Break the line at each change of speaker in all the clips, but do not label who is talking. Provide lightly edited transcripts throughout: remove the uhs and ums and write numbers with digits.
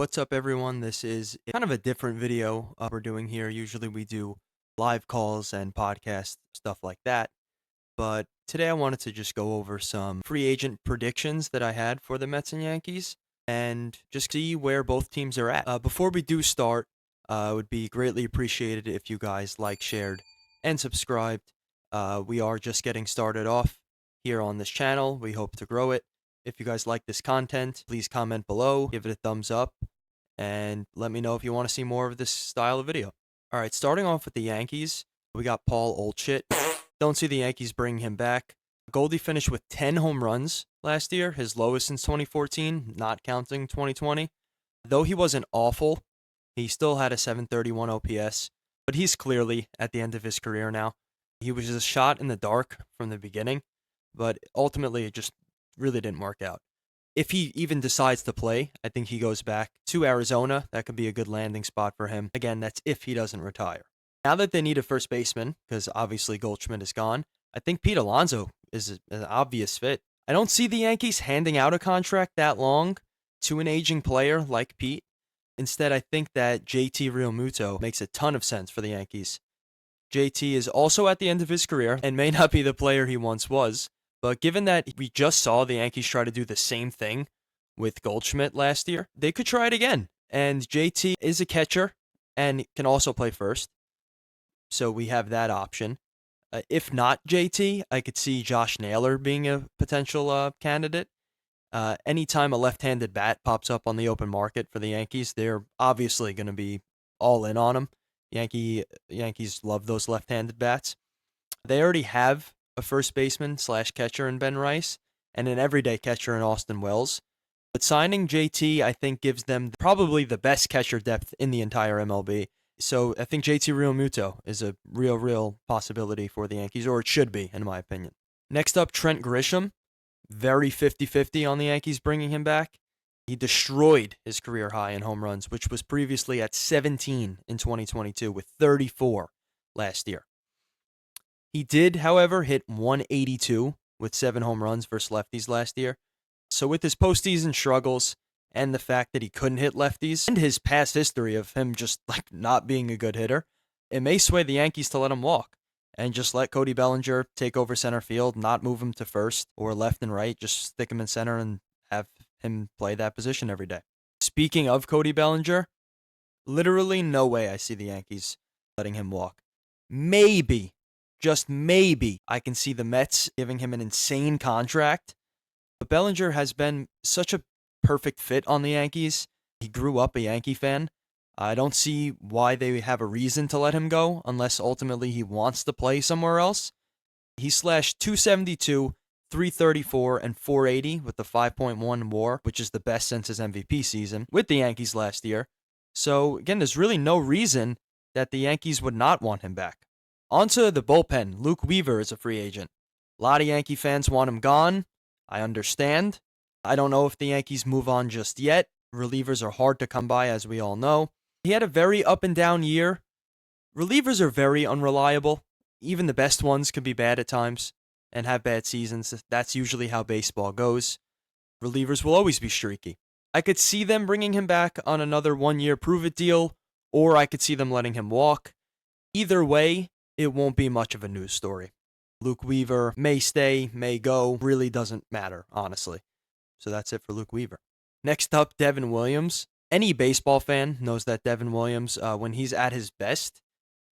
What's up, everyone? This is kind of a different video we're doing here. Usually we do live calls and podcast stuff like that. But today I wanted to just go over some free agent predictions that I had for the Mets and Yankees and just see where both teams are at. Before we do start, it would be greatly appreciated if you guys liked, shared, and subscribed. We are just getting started off here on this channel. We hope to grow it. If you guys like this content, please comment below, give it a thumbs up, and let me know if you want to see more of this style of video. All right, starting off with the Yankees, we got Paul Oldshit. Don't see the Yankees bringing him back. Goldie finished with 10 home runs last year, his lowest since 2014, not counting 2020. Though he wasn't awful, he still had a 731 OPS, but he's clearly at the end of his career now. He was a shot in the dark from the beginning, but ultimately it just really didn't work out. If he even decides to play, I think he goes back to Arizona. That could be a good landing spot for him. Again, that's if he doesn't retire. Now that they need a first baseman, because obviously Goldschmidt is gone, I think Pete Alonso is an obvious fit. I don't see the Yankees handing out a contract that long to an aging player like Pete. Instead, I think that JT Realmuto makes a ton of sense for the Yankees. JT is also at the end of his career and may not be the player he once was, but given that we just saw the Yankees try to do the same thing with Goldschmidt last year, they could try it again. And JT is a catcher and can also play first, so we have that option. If not JT, I could see Josh Naylor being a potential candidate. Anytime a left-handed bat pops up on the open market for the Yankees, they're obviously going to be all in on him. Yankees love those left-handed bats. They already have a first baseman / catcher in Ben Rice and an everyday catcher in Austin Wells. But signing JT, I think, gives them probably the best catcher depth in the entire MLB. So I think JT Realmuto is a real possibility for the Yankees, or it should be, in my opinion. Next up, Trent Grisham. Very 50-50 on the Yankees bringing him back. He destroyed his career high in home runs, which was previously at 17 in 2022 with 34 last year. He did, however, hit 182 with 7 home runs versus lefties last year. So with his postseason struggles and the fact that he couldn't hit lefties and his past history of him just not being a good hitter, it may sway the Yankees to let him walk and just let Cody Bellinger take over center field, not move him to first or left and right, just stick him in center and have him play that position every day. Speaking of Cody Bellinger, literally no way I see the Yankees letting him walk. Maybe, just maybe, I can see the Mets giving him an insane contract. But Bellinger has been such a perfect fit on the Yankees. He grew up a Yankee fan. I don't see why they have a reason to let him go unless ultimately he wants to play somewhere else. He slashed 272, 334, and 480 with the 5.1 WAR, which is the best since his MVP season with the Yankees last year. So again, there's really no reason that the Yankees would not want him back. Onto the bullpen. Luke Weaver is a free agent. A lot of Yankee fans want him gone. I understand. I don't know if the Yankees move on just yet. Relievers are hard to come by, as we all know. He had a very up and down year. Relievers are very unreliable. Even the best ones can be bad at times and have bad seasons. That's usually how baseball goes. Relievers will always be streaky. I could see them bringing him back on another 1-year prove-it deal, or I could see them letting him walk. Either way, it won't be much of a news story. Luke Weaver may stay, may go, really doesn't matter, honestly. So that's it for Luke Weaver. Next up, Devin Williams. Any baseball fan knows that Devin Williams, when he's at his best,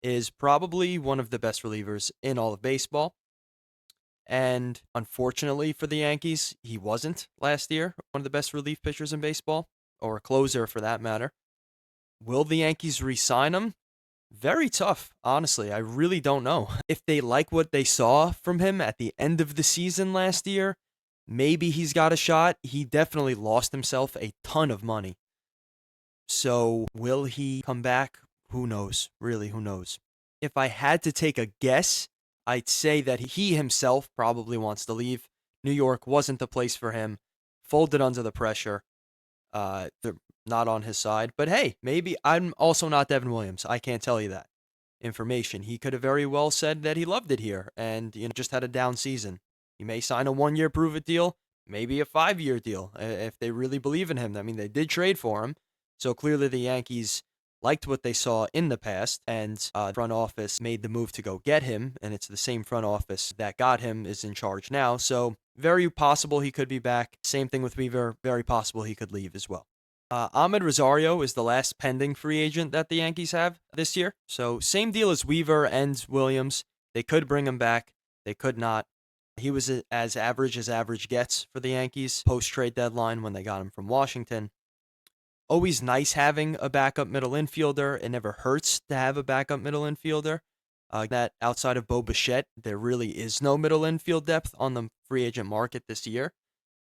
is probably one of the best relievers in all of baseball. And unfortunately for the Yankees, he wasn't last year one of the best relief pitchers in baseball, or a closer for that matter. Will the Yankees re-sign him? Very tough, honestly. I really don't know. If they like what they saw from him at the end of the season last year, maybe he's got a shot. He definitely lost himself a ton of money. So will he come back? Who knows? Really, who knows? If I had to take a guess, I'd say that he himself probably wants to leave. New York wasn't the place for him. Folded under the pressure. They're not on his side. But hey, maybe I'm also not Devin Williams. I can't tell you that information. He could have very well said that he loved it here and just had a down season. He may sign a 1-year prove-it deal, maybe a 5-year deal if they really believe in him. I mean, they did trade for him. So clearly the Yankees liked what they saw in the past, and the front office made the move to go get him, and it's the same front office that got him is in charge now. So very possible he could be back. Same thing with Weaver. Very possible he could leave as well. Ahmed Rosario is the last pending free agent that the Yankees have this year. So same deal as Weaver and Williams. They could bring him back. They could not. He was as average gets for the Yankees post-trade deadline when they got him from Washington. Always nice having a backup middle infielder. It never hurts to have a backup middle infielder. That outside of Bo Bichette, there really is no middle infield depth on the free agent market this year.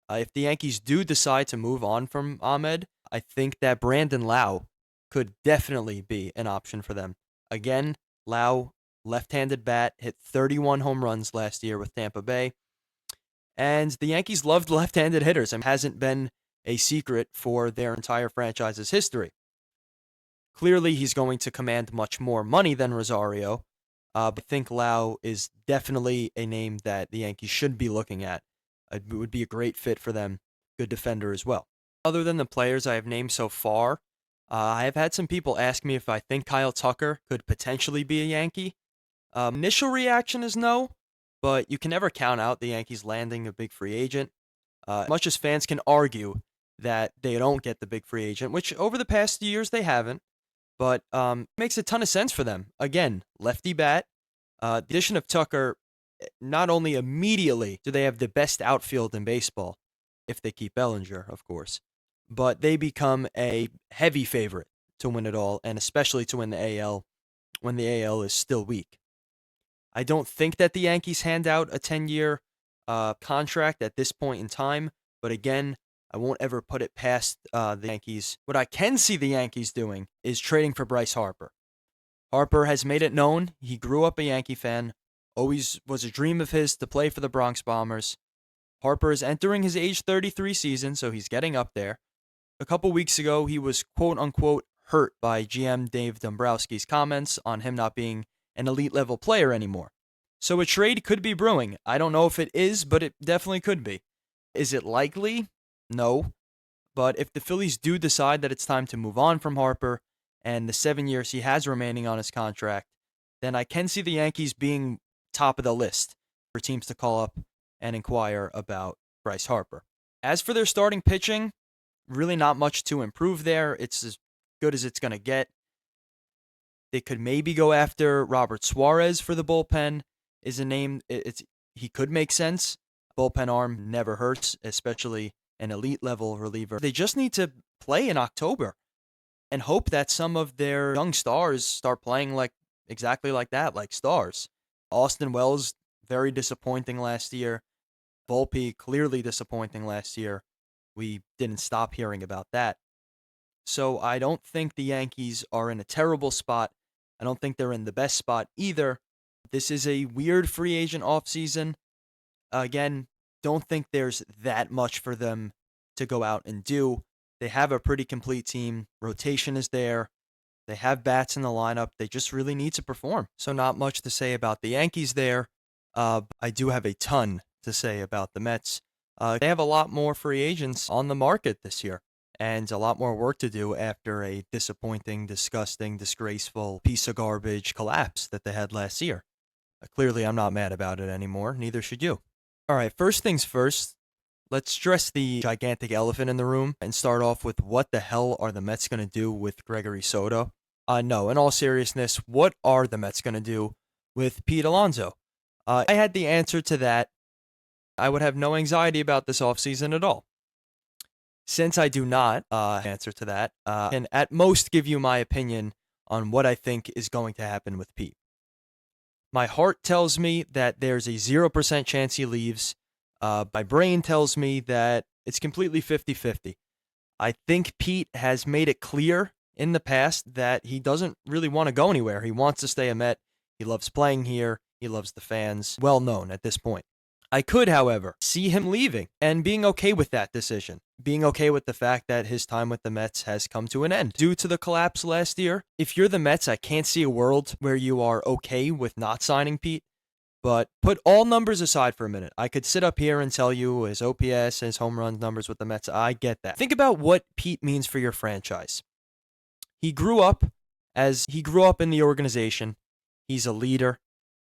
If the Yankees do decide to move on from Ahmed, I think that Brandon Lau could definitely be an option for them. Again, Lau, left-handed bat, hit 31 home runs last year with Tampa Bay. And the Yankees loved left-handed hitters and hasn't been a secret for their entire franchise's history. Clearly, he's going to command much more money than Rosario, but I think Lau is definitely a name that the Yankees should be looking at. It would be a great fit for them. Good defender as well. Other than the players I have named so far, I have had some people ask me if I think Kyle Tucker could potentially be a Yankee. Initial reaction is no, but you can never count out the Yankees landing a big free agent. Much as fans can argue that they don't get the big free agent, which over the past years they haven't, but it makes a ton of sense for them. Again, lefty bat. The addition of Tucker, not only immediately do they have the best outfield in baseball, if they keep Bellinger, of course, but they become a heavy favorite to win it all, and especially to win the AL when the AL is still weak. I don't think that the Yankees hand out a 10-year contract at this point in time, but again, I won't ever put it past the Yankees. What I can see the Yankees doing is trading for Bryce Harper. Harper has made it known he grew up a Yankee fan, always was a dream of his to play for the Bronx Bombers. Harper is entering his age 33 season, so he's getting up there. A couple weeks ago, he was quote-unquote hurt by GM Dave Dombrowski's comments on him not being an elite-level player anymore. So a trade could be brewing. I don't know if it is, but it definitely could be. Is it likely? No. But if the Phillies do decide that it's time to move on from Harper and the 7 years he has remaining on his contract, then I can see the Yankees being top of the list for teams to call up and inquire about Bryce Harper. As for their starting pitching, really not much to improve there. It's as good as it's going to get. They could maybe go after Robert Suarez for the bullpen. Is a name, he could make sense. Bullpen arm never hurts, especially an elite level reliever. They just need to play in October and hope that some of their young stars start playing exactly like that, like stars. Austin Wells, very disappointing last year. Volpe, clearly disappointing last year. We didn't stop hearing about that. So I don't think the Yankees are in a terrible spot. I don't think they're in the best spot either. This is a weird free agent offseason. Again, don't think there's that much for them to go out and do. They have a pretty complete team. Rotation is there. They have bats in the lineup. They just really need to perform. So not much to say about the Yankees there. I do have a ton to say about the Mets. They have a lot more free agents on the market this year and a lot more work to do after a disappointing, disgusting, disgraceful piece of garbage collapse that they had last year. Clearly, I'm not mad about it anymore. Neither should you. All right, first things first, let's address the gigantic elephant in the room and start off with what the hell are the Mets going to do with Gregory Soto? No, in all seriousness, what are the Mets going to do with Pete Alonso? I had the answer to that. I would have no anxiety about this offseason at all. Since I do not answer to that, I can at most give you my opinion on what I think is going to happen with Pete. My heart tells me that there's a 0% chance he leaves. My brain tells me that it's completely 50-50. I think Pete has made it clear in the past that he doesn't really want to go anywhere. He wants to stay a Met. He loves playing here. He loves the fans. Well known at this point. I could, however, see him leaving and being okay with that decision. Being okay with the fact that his time with the Mets has come to an end due to the collapse last year. If you're the Mets, I can't see a world where you are okay with not signing Pete. But put all numbers aside for a minute. I could sit up here and tell you his OPS, his home run numbers with the Mets. I get that. Think about what Pete means for your franchise. He grew up in the organization. He's a leader.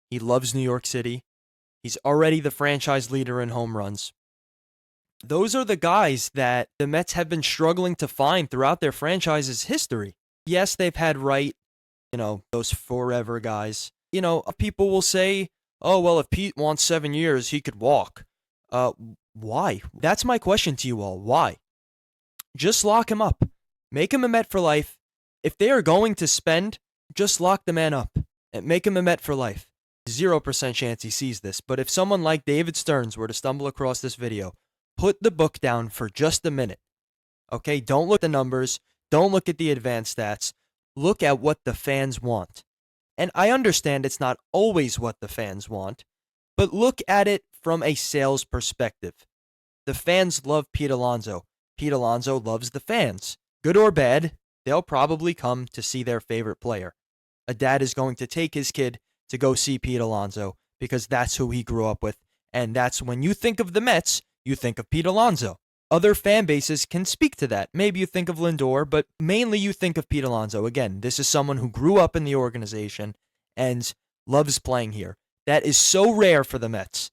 He loves New York City. He's already the franchise leader in home runs. Those are the guys that the Mets have been struggling to find throughout their franchise's history. Yes, they've had Wright, those forever guys. People will say, oh, well, if Pete wants 7 years, he could walk. Why? That's my question to you all. Why? Just lock him up. Make him a Met for life. If they are going to spend, just lock the man up and make him a Met for life. 0% chance he sees this, but if someone like David Stearns were to stumble across this video, put the book down for just a minute. Okay, don't look at the numbers. Don't look at the advanced stats. Look at what the fans want. And I understand it's not always what the fans want, but look at it from a sales perspective. The fans love Pete Alonso. Pete Alonso loves the fans. Good or bad, they'll probably come to see their favorite player. A dad is going to take his kid to go see Pete Alonso because that's who he grew up with. And that's when you think of the Mets, you think of Pete Alonso. Other fan bases can speak to that. Maybe you think of Lindor, but mainly you think of Pete Alonso. Again, this is someone who grew up in the organization and loves playing here. That is so rare for the Mets.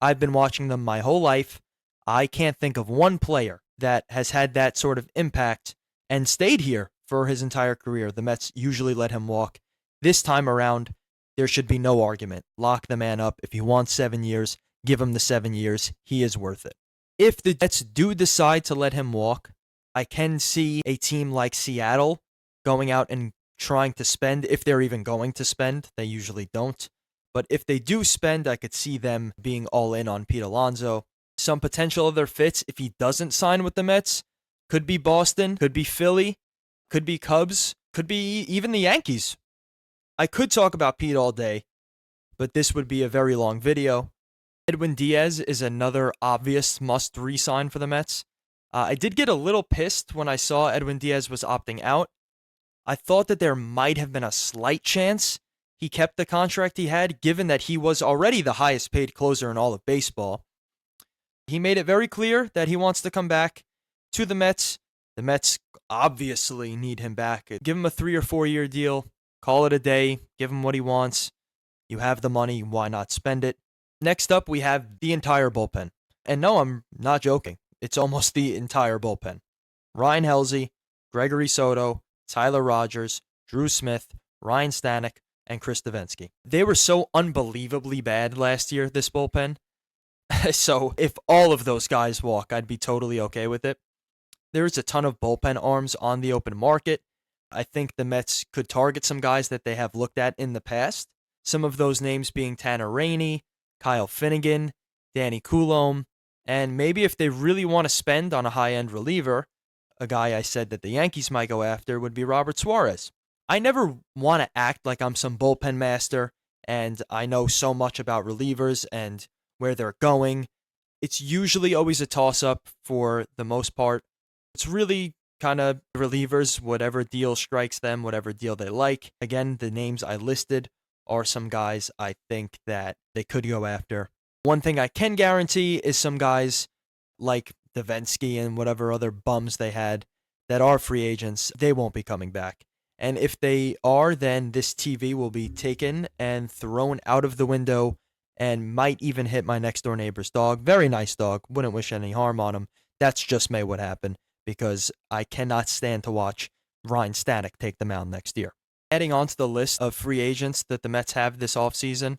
I've been watching them my whole life. I can't think of one player that has had that sort of impact and stayed here for his entire career. The Mets usually let him walk. This time around, there should be no argument. Lock the man up. If he wants 7 years, give him the 7 years. He is worth it. If the Mets do decide to let him walk, I can see a team like Seattle going out and trying to spend, if they're even going to spend. They usually don't. But if they do spend, I could see them being all in on Pete Alonso. Some potential other fits if he doesn't sign with the Mets could be Boston, could be Philly, could be Cubs, could be even the Yankees. I could talk about Pete all day, but this would be a very long video. Edwin Diaz is another obvious must re-sign for the Mets. I did get a little pissed when I saw Edwin Diaz was opting out. I thought that there might have been a slight chance he kept the contract he had, given that he was already the highest paid closer in all of baseball. He made it very clear that he wants to come back to the Mets. The Mets obviously need him back. Give him a 3 or 4 year deal. Call it a day. Give him what he wants. You have the money. Why not spend it? Next up, we have the entire bullpen. And no, I'm not joking. It's almost the entire bullpen. Ryan Helsley, Gregory Soto, Tyler Rogers, Drew Smith, Ryan Stanek, and Chris Davinsky. They were so unbelievably bad last year, this bullpen. So if all of those guys walk, I'd be totally okay with it. There's a ton of bullpen arms on the open market. I think the Mets could target some guys that they have looked at in the past. Some of those names being Tanner Rainey, Kyle Finnegan, Danny Coulombe, and maybe if they really want to spend on a high-end reliever, a guy I said that the Yankees might go after would be Robert Suarez. I never want to act like I'm some bullpen master and I know so much about relievers and where they're going. It's usually always a toss-up for the most part. It's really kind of relievers, whatever deal strikes them, whatever deal they like. Again, the names I listed are some guys I think that they could go after. One thing I can guarantee is some guys like Davinsky and whatever other bums they had that are free agents, they won't be coming back. And if they are, then this TV will be taken and thrown out of the window and might even hit my next door neighbor's dog. Very nice dog. Wouldn't wish any harm on him. That's just may what happen because I cannot stand to watch Ryan Stanek take the mound next year. Adding on to the list of free agents that the Mets have this offseason,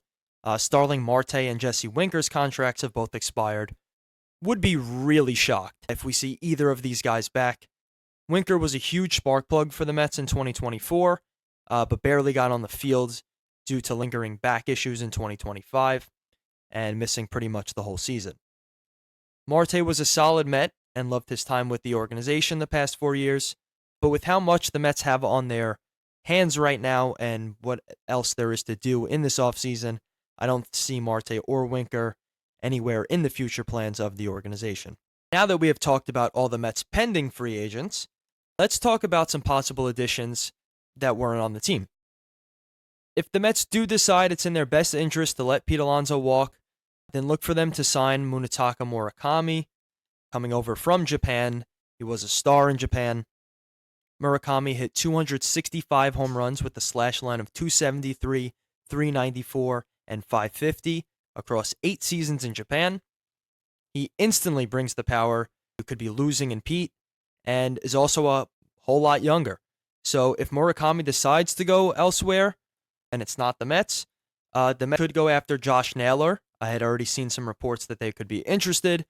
Starling Marte and Jesse Winker's contracts have both expired. Would be really shocked if we see either of these guys back. Winker was a huge spark plug for the Mets in 2024, but barely got on the field due to lingering back issues in 2025 and missing pretty much the whole season. Marte was a solid Met and loved his time with the organization the past 4 years, but with how much the Mets have on their hands right now and what else there is to do in this offseason, I don't see Marte or Winker anywhere in the future plans of the organization. Now that we have talked about all the Mets' pending free agents, let's talk about some possible additions that weren't on the team. If the Mets do decide it's in their best interest to let Pete Alonso walk, then look for them to sign Munetaka Murakami, coming over from Japan. He was a star in Japan. Murakami hit 265 home runs with a slash line of 273, 394, and 550 across 8 seasons in Japan. He instantly brings the power. You could be losing in Pete, and is also a whole lot younger. So if Murakami decides to go elsewhere, and it's not the Mets could go after Josh Naylor. I had already seen some reports that they could be interested.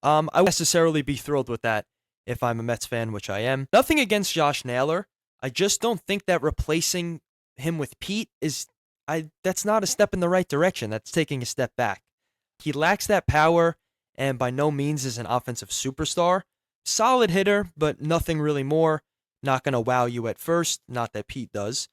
I wouldn't necessarily be thrilled with that if I'm a Mets fan, which I am. Nothing against Josh Naylor. I just don't think that replacing him with Pete that's not a step in the right direction. That's taking a step back. He lacks that power and by no means is an offensive superstar. Solid hitter, but nothing really more. Not going to wow you at first, not that Pete does.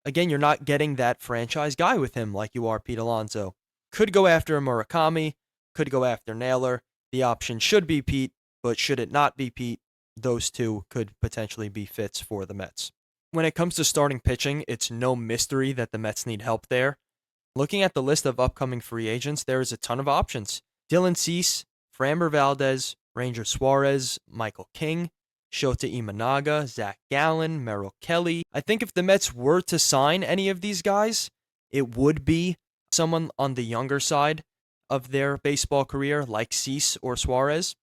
Again, you're not getting that franchise guy with him like you are Pete Alonso. Could go after Murakami, could go after Naylor. The option should be Pete, but should it not be Pete, those two could potentially be fits for the Mets. When it comes to starting pitching, it's no mystery that the Mets need help there. Looking at the list of upcoming free agents, there is a ton of options. Dylan Cease, Framber Valdez, Ranger Suarez, Michael King, Shota Imanaga, Zach Gallen, Merrill Kelly. I think if the Mets were to sign any of these guys, it would be someone on the younger side of their baseball career, like Cease or Suarez.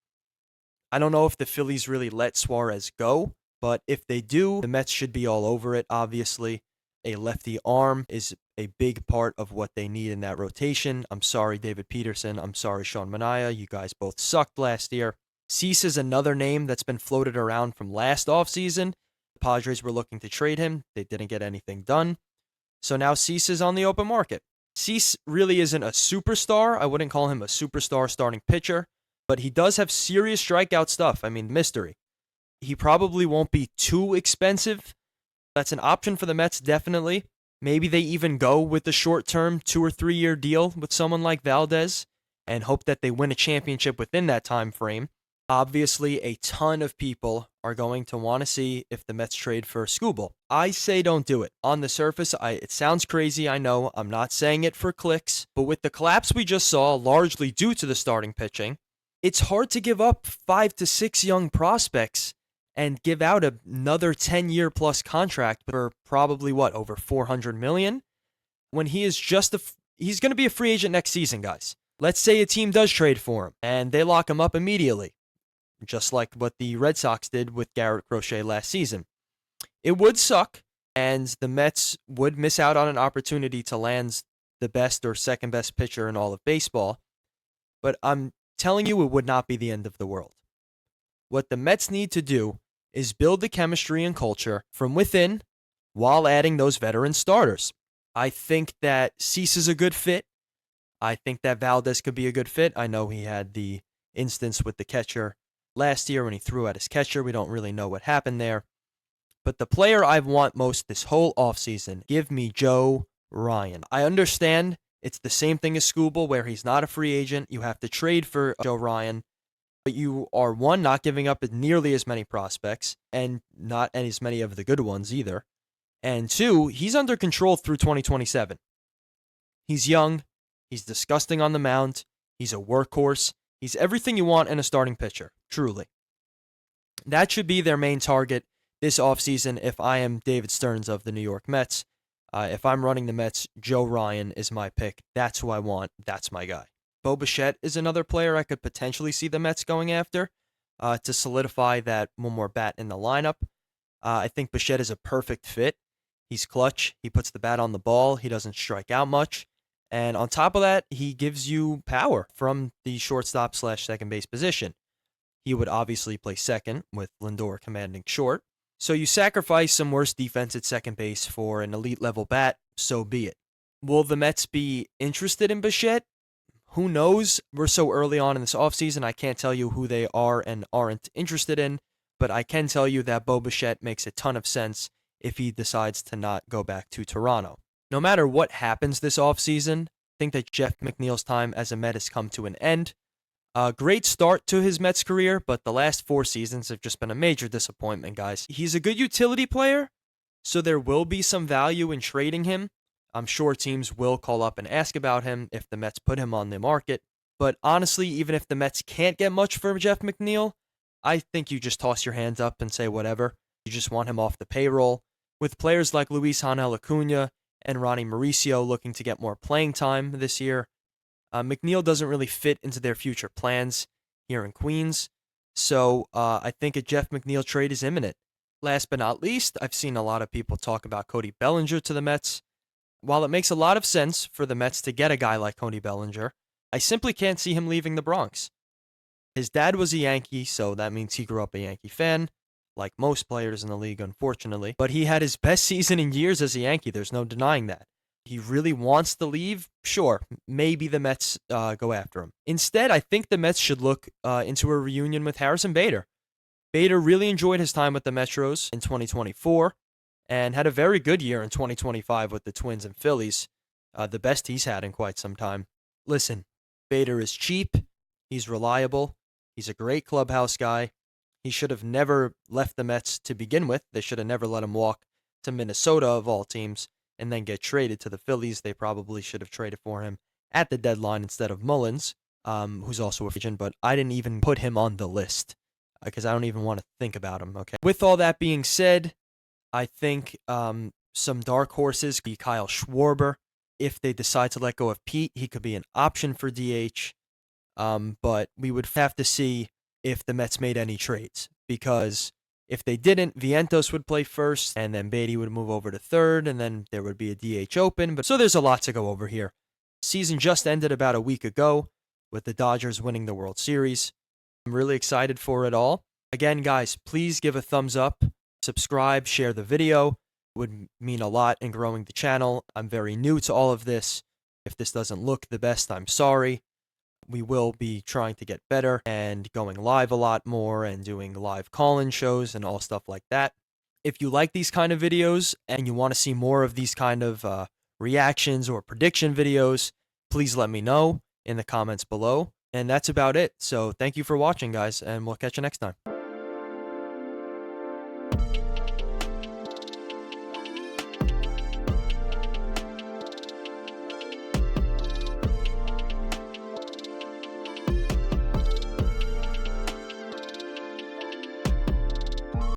I don't know if the Phillies really let Suarez go, but if they do, the Mets should be all over it, obviously. A lefty arm is a big part of what they need in that rotation. I'm sorry, David Peterson. I'm sorry, Sean Manaea. You guys both sucked last year. Cease is another name that's been floated around from last offseason. The Padres were looking to trade him. They didn't get anything done. So now Cease is on the open market. Cease really isn't a superstar. I wouldn't call him a superstar starting pitcher, but he does have serious strikeout stuff. I mean, mystery. He probably won't be too expensive. That's an option for the Mets, definitely. Maybe they even go with the short-term 2 or 3 year deal with someone like Valdez and hope that they win a championship within that time frame. Obviously, a ton of people are going to want to see if the Mets trade for Skubal. I say don't do it. On the surface, it sounds crazy, I know. I'm not saying it for clicks. But with the collapse we just saw, largely due to the starting pitching, it's hard to give up 5 to 6 young prospects and give out another 10-year plus contract for probably, over $400 million? When he is he's going to be a free agent next season, guys. Let's say a team does trade for him, and they lock him up immediately, just like what the Red Sox did with Garrett Crochet last season. It would suck, and the Mets would miss out on an opportunity to land the best or second best pitcher in all of baseball, but I'm telling you it would not be the end of the world. What the Mets need to do is build the chemistry and culture from within while adding those veteran starters. I think that Cease is a good fit. I think that Valdez could be a good fit. I know he had the instance with the catcher last year when he threw at his catcher. We don't really know what happened there. But the player I want most this whole offseason, give me Joe Ryan. I understand it's the same thing as Skubal, where he's not a free agent. You have to trade for Joe Ryan. But you are, one, not giving up nearly as many prospects, and not as many of the good ones either. And two, he's under control through 2027. He's young. He's disgusting on the mound. He's a workhorse. He's everything you want in a starting pitcher, truly. That should be their main target this offseason if I am David Stearns of the New York Mets. If I'm running the Mets, Joe Ryan is my pick. That's who I want. That's my guy. Bo Bichette is another player I could potentially see the Mets going after to solidify that one more bat in the lineup. I think Bichette is a perfect fit. He's clutch. He puts the bat on the ball. He doesn't strike out much. And on top of that, he gives you power from the shortstop / second base position. He would obviously play second with Lindor commanding short. So you sacrifice some worse defense at second base for an elite level bat, so be it. Will the Mets be interested in Bichette? Who knows? We're so early on in this offseason, I can't tell you who they are and aren't interested in, but I can tell you that Bo Bichette makes a ton of sense if he decides to not go back to Toronto. No matter what happens this offseason, I think that Jeff McNeil's time as a Met has come to an end. A great start to his Mets career, but the last 4 seasons have just been a major disappointment, guys. He's a good utility player, so there will be some value in trading him. I'm sure teams will call up and ask about him if the Mets put him on the market. But honestly, even if the Mets can't get much for Jeff McNeil, I think you just toss your hands up and say whatever. You just want him off the payroll. With players like Luis Angel Acuna and Ronnie Mauricio looking to get more playing time this year, McNeil doesn't really fit into their future plans here in Queens. So I think a Jeff McNeil trade is imminent. Last but not least, I've seen a lot of people talk about Cody Bellinger to the Mets. While it makes a lot of sense for the Mets to get a guy like Cody Bellinger, I simply can't see him leaving the Bronx. His dad was a Yankee, so that means he grew up a Yankee fan, like most players in the league, unfortunately. But he had his best season in years as a Yankee. There's no denying that. He really wants to leave? Sure, maybe the Mets go after him. Instead, I think the Mets should look into a reunion with Harrison Bader. Bader really enjoyed his time with the Metros in 2024 and had a very good year in 2025 with the Twins and Phillies, the best he's had in quite some time. Listen, Bader is cheap, he's reliable, he's a great clubhouse guy. He should have never left the Mets to begin with. They should have never let him walk to Minnesota, of all teams, and then get traded to the Phillies. They probably should have traded for him at the deadline instead of Mullins, who's also a free agent, but I didn't even put him on the list because I don't even want to think about him, okay? With all that being said, I think some dark horses could be Kyle Schwarber. If they decide to let go of Pete, he could be an option for DH, but we would have to see if the Mets made any trades, because if they didn't, Vientos would play first, and then Beatty would move over to third, and then there would be a DH open. But so there's a lot to go over here. Season just ended about a week ago with the Dodgers winning the World Series. I'm really excited for it all. Again, guys, please give a thumbs up, subscribe, share the video. It would mean a lot in growing the channel. I'm very new to all of this. If this doesn't look the best, I'm sorry. We will be trying to get better and going live a lot more and doing live call-in shows and all stuff like that. If you like these kind of videos and you want to see more of these kind of reactions or prediction videos, please let me know in the comments below. And that's about it. So thank you for watching, guys, and we'll catch you next time.